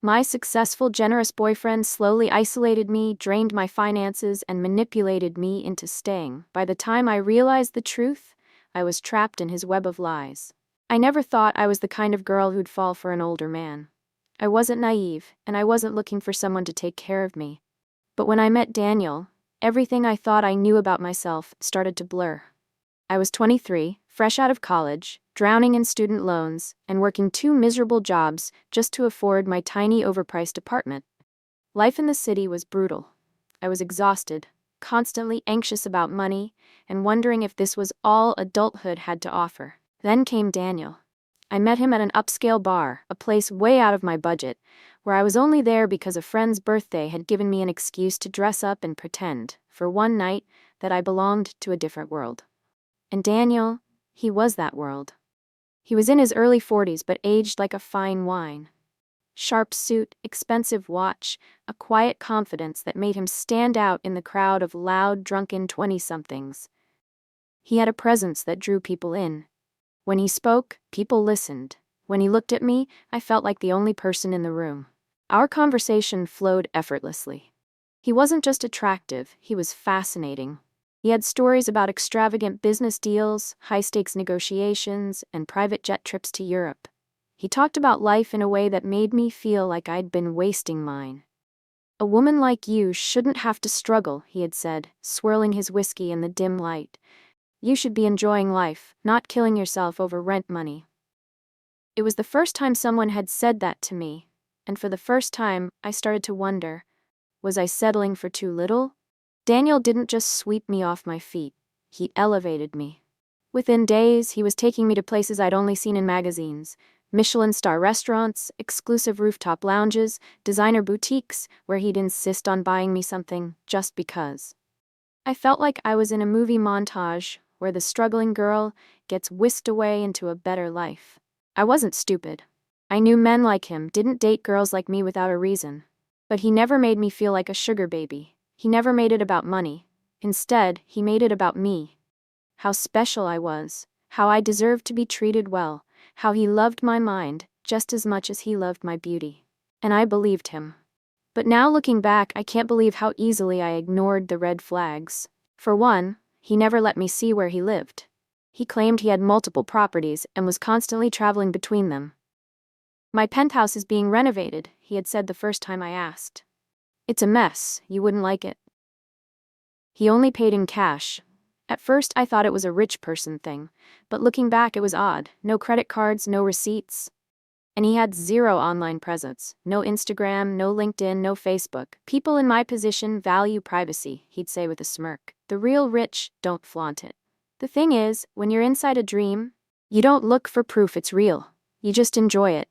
My successful, generous boyfriend slowly isolated me, drained my finances, and manipulated me into staying. By the time I realized the truth, I was trapped in his web of lies. I never thought I was the kind of girl who'd fall for an older man. I wasn't naive, and I wasn't looking for someone to take care of me. But when I met Daniel, everything I thought I knew about myself started to blur. I was 23, fresh out of college, drowning in student loans, and working 2 miserable jobs just to afford my tiny overpriced apartment. Life in the city was brutal. I was exhausted, constantly anxious about money, and wondering if this was all adulthood had to offer. Then came Daniel. I met him at an upscale bar, a place way out of my budget, where I was only there because a friend's birthday had given me an excuse to dress up and pretend, for one night, that I belonged to a different world. And Daniel, he was that world. He was in his early 40s but aged like a fine wine. Sharp suit, expensive watch, a quiet confidence that made him stand out in the crowd of loud, drunken 20-somethings. He had a presence that drew people in. When he spoke, people listened. When he looked at me, I felt like the only person in the room. Our conversation flowed effortlessly. He wasn't just attractive, he was fascinating. He had stories about extravagant business deals, high-stakes negotiations, and private jet trips to Europe. He talked about life in a way that made me feel like I'd been wasting mine. "A woman like you shouldn't have to struggle," he had said, swirling his whiskey in the dim light. "You should be enjoying life, not killing yourself over rent money." It was the first time someone had said that to me, and for the first time, I started to wonder, was I settling for too little? Daniel didn't just sweep me off my feet, he elevated me. Within days, he was taking me to places I'd only seen in magazines: Michelin-star restaurants, exclusive rooftop lounges, designer boutiques, where he'd insist on buying me something just because. I felt like I was in a movie montage where the struggling girl gets whisked away into a better life. I wasn't stupid. I knew men like him didn't date girls like me without a reason. But he never made me feel like a sugar baby. He never made it about money. Instead, he made it about me. How special I was, how I deserved to be treated well, how he loved my mind just as much as he loved my beauty. And I believed him. But now looking back, I can't believe how easily I ignored the red flags. For one, he never let me see where he lived. He claimed he had multiple properties and was constantly traveling between them. "My penthouse is being renovated," he had said the first time I asked. "It's a mess, you wouldn't like it." He only paid in cash. At first I thought it was a rich person thing, but looking back it was odd. No credit cards, no receipts. And he had 0 online presence. No Instagram, no LinkedIn, no Facebook. "People in my position value privacy," he'd say with a smirk. "The real rich don't flaunt it. The thing is, when you're inside a dream, you don't look for proof it's real. You just enjoy it."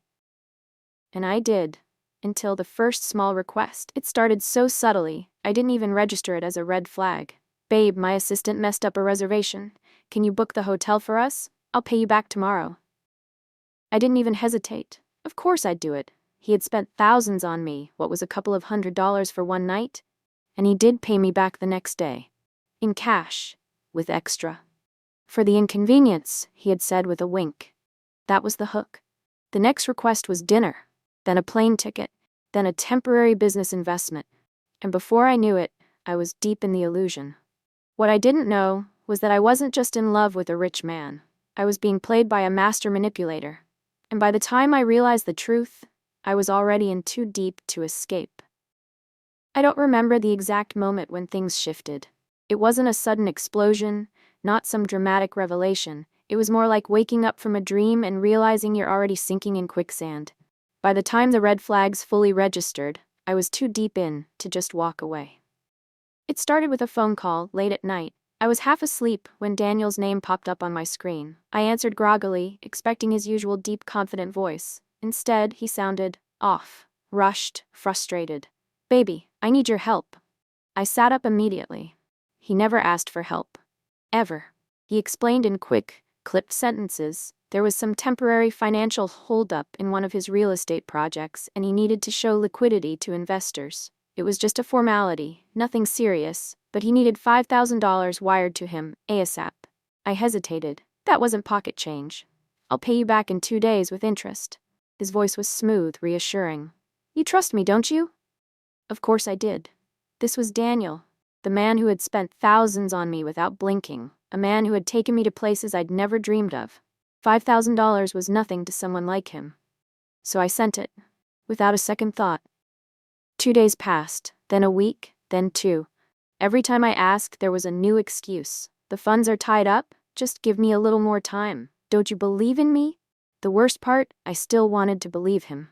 And I did. Until the first small request. It started so subtly, I didn't even register it as a red flag. "Babe, my assistant messed up a reservation. Can you book the hotel for us? I'll pay you back tomorrow." I didn't even hesitate. Of course I'd do it. He had spent thousands on me, what was a couple of $100s for one night? And he did pay me back the next day. In cash. With extra. "For the inconvenience," he had said with a wink. That was the hook. The next request was dinner, then a plane ticket, then a temporary business investment. And before I knew it, I was deep in the illusion. What I didn't know was that I wasn't just in love with a rich man. I was being played by a master manipulator. And by the time I realized the truth, I was already in too deep to escape. I don't remember the exact moment when things shifted. It wasn't a sudden explosion, not some dramatic revelation. It was more like waking up from a dream and realizing you're already sinking in quicksand. By the time the red flags fully registered, I was too deep in to just walk away. It started with a phone call late at night. I was half asleep when Daniel's name popped up on my screen. I answered groggily, expecting his usual deep, confident voice. Instead, he sounded off, rushed, frustrated. "Baby, I need your help." I sat up immediately. He never asked for help. Ever. He explained in quick, clipped sentences. There was some temporary financial holdup in one of his real estate projects, and he needed to show liquidity to investors. It was just a formality, nothing serious, but he needed $5,000 wired to him, ASAP. I hesitated. "That wasn't pocket change. I'll pay you back in 2 days with interest." His voice was smooth, reassuring. You trust me, don't you? Of course I did. This was Daniel, the man who had spent thousands on me without blinking, a man who had taken me to places I'd never dreamed of. $5,000 was nothing to someone like him. So I sent it, without a second thought. 2 days passed, then a week, then 2. Every time I asked, there was a new excuse. The funds are tied up, just give me a little more time. Don't you believe in me? The worst part, I still wanted to believe him.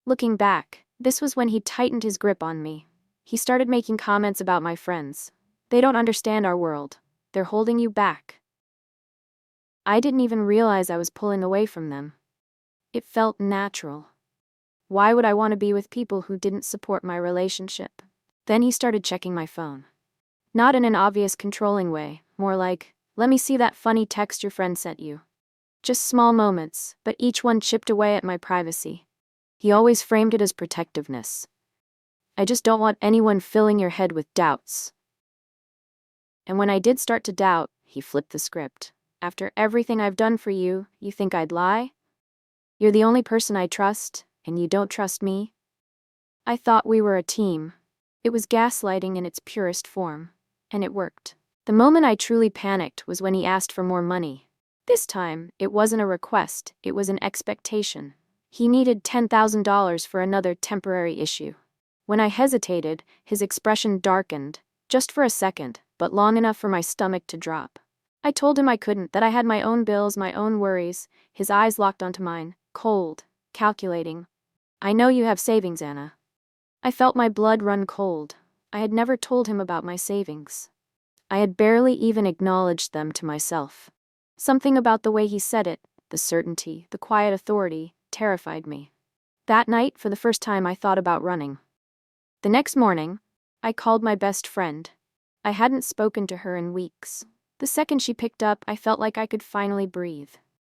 Looking back, this was when he tightened his grip on me. He started making comments about my friends. They don't understand our world. They're holding you back. I didn't even realize I was pulling away from them. It felt natural. Why would I want to be with people who didn't support my relationship? Then he started checking my phone. Not in an obvious controlling way, more like, let me see that funny text your friend sent you. Just small moments, but each one chipped away at my privacy. He always framed it as protectiveness. I just don't want anyone filling your head with doubts. And when I did start to doubt, he flipped the script. After everything I've done for you, you think I'd lie? You're the only person I trust, and you don't trust me? I thought we were a team. It was gaslighting in its purest form, and it worked. The moment I truly panicked was when he asked for more money. This time, it wasn't a request, it was an expectation. He needed $10,000 for another temporary issue. When I hesitated, his expression darkened, just for a second, but long enough for my stomach to drop. I told him I couldn't, that I had my own bills, my own worries. His eyes locked onto mine, cold, calculating. I know you have savings, Anna. I felt my blood run cold. I had never told him about my savings. I had barely even acknowledged them to myself. Something about the way he said it, the certainty, the quiet authority, terrified me. That night, for the first time, I thought about running. The next morning, I called my best friend. I hadn't spoken to her in weeks. The second she picked up, I felt like I could finally breathe.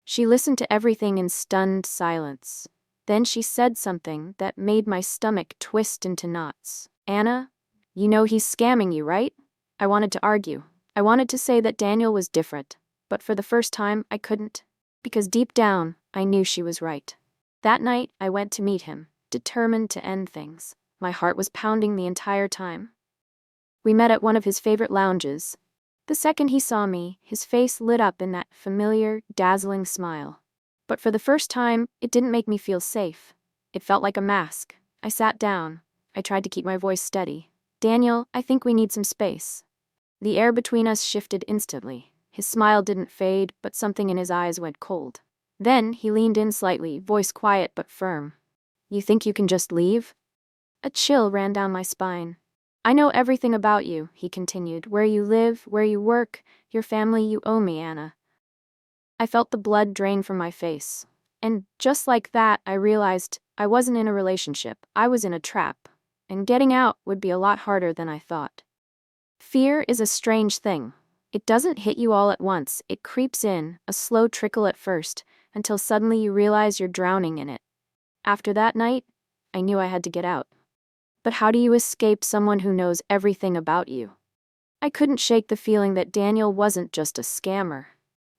She listened to everything in stunned silence. Then she said something that made my stomach twist into knots. Anna, you know he's scamming you, right? I wanted to argue. I wanted to say that Daniel was different. But for the first time, I couldn't. Because deep down, I knew she was right. That night, I went to meet him, determined to end things. My heart was pounding the entire time. We met at one of his favorite lounges. The second he saw me, his face lit up in that familiar, dazzling smile. But for the first time, it didn't make me feel safe. It felt like a mask. I sat down. I tried to keep my voice steady. Daniel, I think we need some space. The air between us shifted instantly. His smile didn't fade, but something in his eyes went cold. Then he leaned in slightly, voice quiet but firm. You think you can just leave? A chill ran down my spine. I know everything about you, he continued. Where you live, where you work, your family. You owe me, Anna. I felt the blood drain from my face. And just like that, I realized I wasn't in a relationship. I was in a trap. And getting out would be a lot harder than I thought. Fear is a strange thing. It doesn't hit you all at once. It creeps in, a slow trickle at first, until suddenly you realize you're drowning in it. After that night, I knew I had to get out. But how do you escape someone who knows everything about you? I couldn't shake the feeling that Daniel wasn't just a scammer.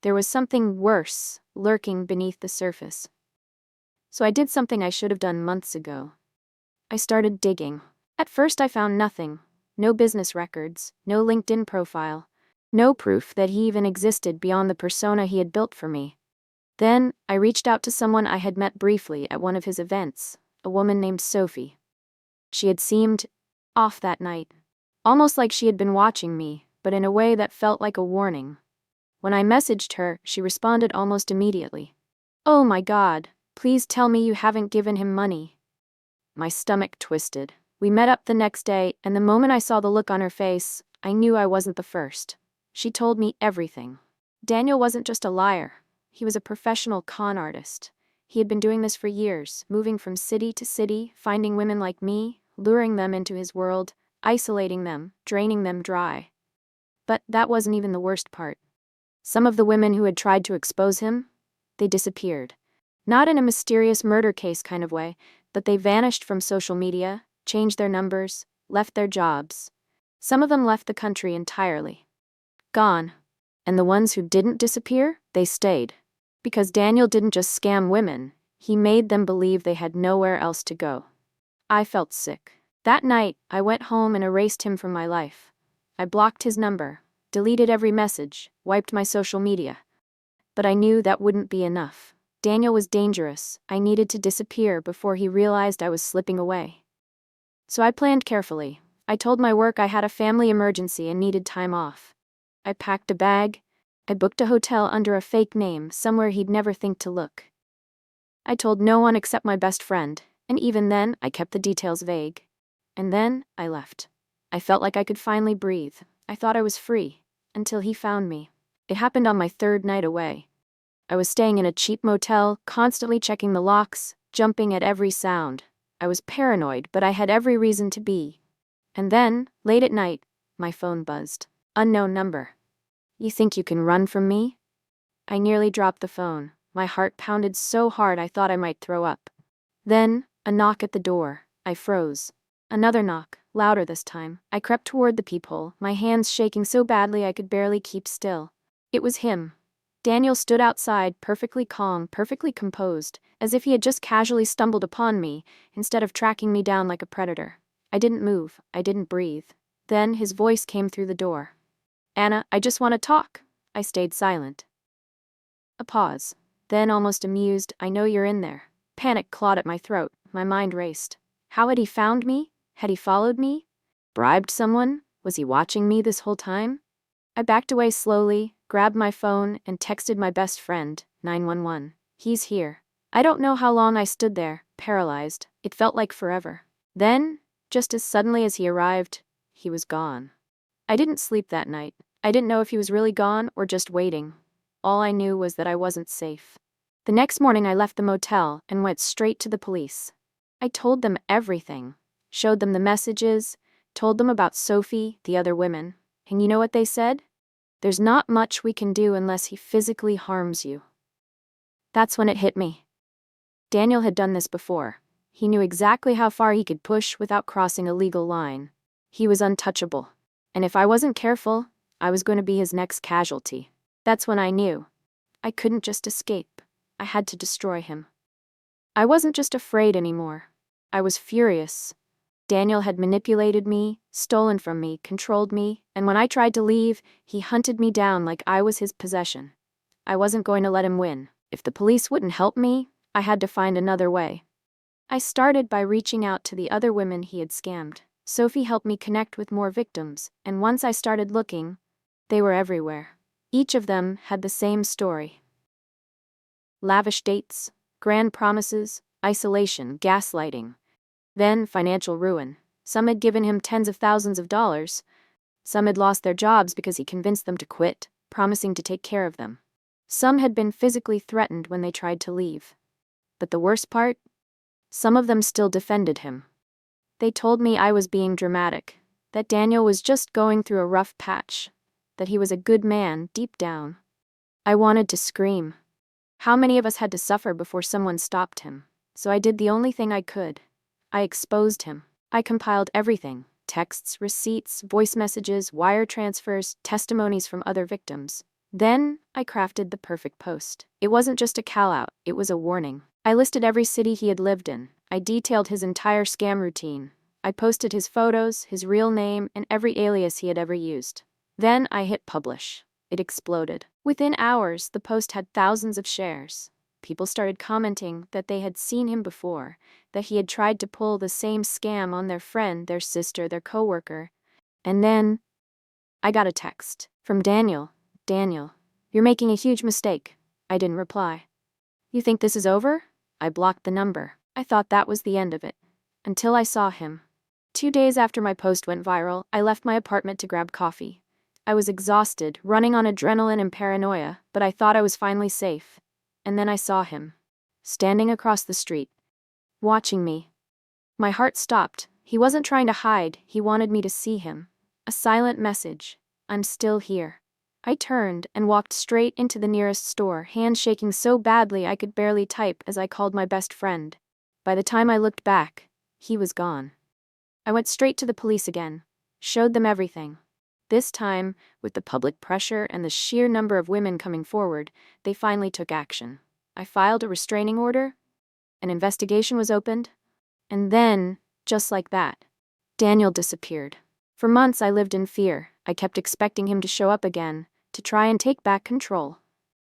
There was something worse, lurking beneath the surface. So I did something I should have done months ago. I started digging. At first I found nothing. No business records, no LinkedIn profile, no proof that he even existed beyond the persona he had built for me. Then, I reached out to someone I had met briefly at one of his events, a woman named Sophie. She had seemed off that night, almost like she had been watching me, but in a way that felt like a warning. When I messaged her, she responded almost immediately. Oh my God, please tell me you haven't given him money. My stomach twisted. We met up the next day, and the moment I saw the look on her face, I knew I wasn't the first. She told me everything. Daniel wasn't just a liar. He was a professional con artist. He had been doing this for years, moving from city to city, finding women like me, luring them into his world, isolating them, draining them dry. But that wasn't even the worst part. Some of the women who had tried to expose him, they disappeared. Not in a mysterious murder case kind of way, but they vanished from social media, changed their numbers, left their jobs. Some of them left the country entirely. Gone. And the ones who didn't disappear, they stayed. Because Daniel didn't just scam women, he made them believe they had nowhere else to go. I felt sick. That night, I went home and erased him from my life. I blocked his number, deleted every message, wiped my social media. But I knew that wouldn't be enough. Daniel was dangerous. I needed to disappear before he realized I was slipping away. So I planned carefully. I told my work I had a family emergency and needed time off. I packed a bag. I booked a hotel under a fake name, somewhere he'd never think to look. I told no one except my best friend, and even then, I kept the details vague. And then, I left. I felt like I could finally breathe. I thought I was free, until he found me. It happened on my third night away. I was staying in a cheap motel, constantly checking the locks, jumping at every sound. I was paranoid, but I had every reason to be. And then, late at night, my phone buzzed. Unknown number. You think you can run from me? I nearly dropped the phone. My heart pounded so hard I thought I might throw up. Then, a knock at the door. I froze. Another knock, louder this time. I crept toward the peephole, my hands shaking so badly I could barely keep still. It was him. Daniel stood outside, perfectly calm, perfectly composed, as if he had just casually stumbled upon me, instead of tracking me down like a predator. I didn't move. I didn't breathe. Then his voice came through the door. Anna, I just want to talk. I stayed silent. A pause. Then, almost amused, I know you're in there. Panic clawed at my throat. My mind raced. How had he found me? Had he followed me? Bribed someone? Was he watching me this whole time? I backed away slowly, grabbed my phone, and texted my best friend, 911. He's here. I don't know how long I stood there, paralyzed. It felt like forever. Then, just as suddenly as he arrived, he was gone. I didn't sleep that night. I didn't know if he was really gone or just waiting. All I knew was that I wasn't safe. The next morning I left the motel and went straight to the police. I told them everything. Showed them the messages, told them about Sophie, the other women. And you know what they said? There's not much we can do unless he physically harms you. That's when it hit me. Daniel had done this before. He knew exactly how far he could push without crossing a legal line. He was untouchable. And if I wasn't careful, I was going to be his next casualty. That's when I knew. I couldn't just escape. I had to destroy him. I wasn't just afraid anymore. I was furious. Daniel had manipulated me, stolen from me, controlled me, and when I tried to leave, he hunted me down like I was his possession. I wasn't going to let him win. If the police wouldn't help me, I had to find another way. I started by reaching out to the other women he had scammed. Sophie helped me connect with more victims, and once I started looking, they were everywhere. Each of them had the same story. Lavish dates, grand promises, isolation, gaslighting. Then financial ruin. Some had given him tens of thousands of dollars. Some had lost their jobs because he convinced them to quit, promising to take care of them. Some had been physically threatened when they tried to leave. But the worst part? Some of them still defended him. They told me I was being dramatic, that Daniel was just going through a rough patch, that he was a good man deep down. I wanted to scream. How many of us had to suffer before someone stopped him? So I did the only thing I could. I exposed him. I compiled everything: texts, receipts, voice messages, wire transfers, testimonies from other victims. Then, I crafted the perfect post. It wasn't just a call-out, it was a warning. I listed every city he had lived in. I detailed his entire scam routine. I posted his photos, his real name, and every alias he had ever used. Then I hit publish. It exploded. Within hours, the post had thousands of shares. People started commenting that they had seen him before, that he had tried to pull the same scam on their friend, their sister, their coworker. And then, I got a text from Daniel. Daniel, you're making a huge mistake. I didn't reply. You think this is over? I blocked the number. I thought that was the end of it. Until I saw him. 2 days after my post went viral, I left my apartment to grab coffee. I was exhausted, running on adrenaline and paranoia, but I thought I was finally safe. And then I saw him. Standing across the street. Watching me. My heart stopped. He wasn't trying to hide, he wanted me to see him. A silent message. I'm still here. I turned and walked straight into the nearest store, hands shaking so badly I could barely type as I called my best friend. By the time I looked back, he was gone. I went straight to the police again. Showed them everything. This time, with the public pressure and the sheer number of women coming forward, they finally took action. I filed a restraining order. An investigation was opened. And then, Just like that, Daniel disappeared. For months I lived in fear. I kept expecting him to show up again, to try and take back control.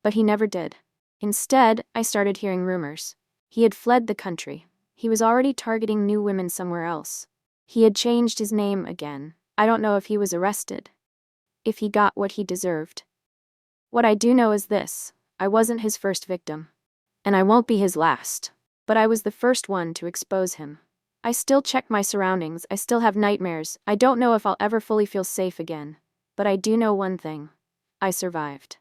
But he never did. Instead, I started hearing rumors. He had fled the country. He was already targeting new women somewhere else. He had changed his name again. I don't know if he was arrested. If he got what he deserved. What I do know is this: I wasn't his first victim. And I won't be his last. But I was the first one to expose him. I still check my surroundings. I still have nightmares. I don't know if I'll ever fully feel safe again. But I do know one thing: I survived.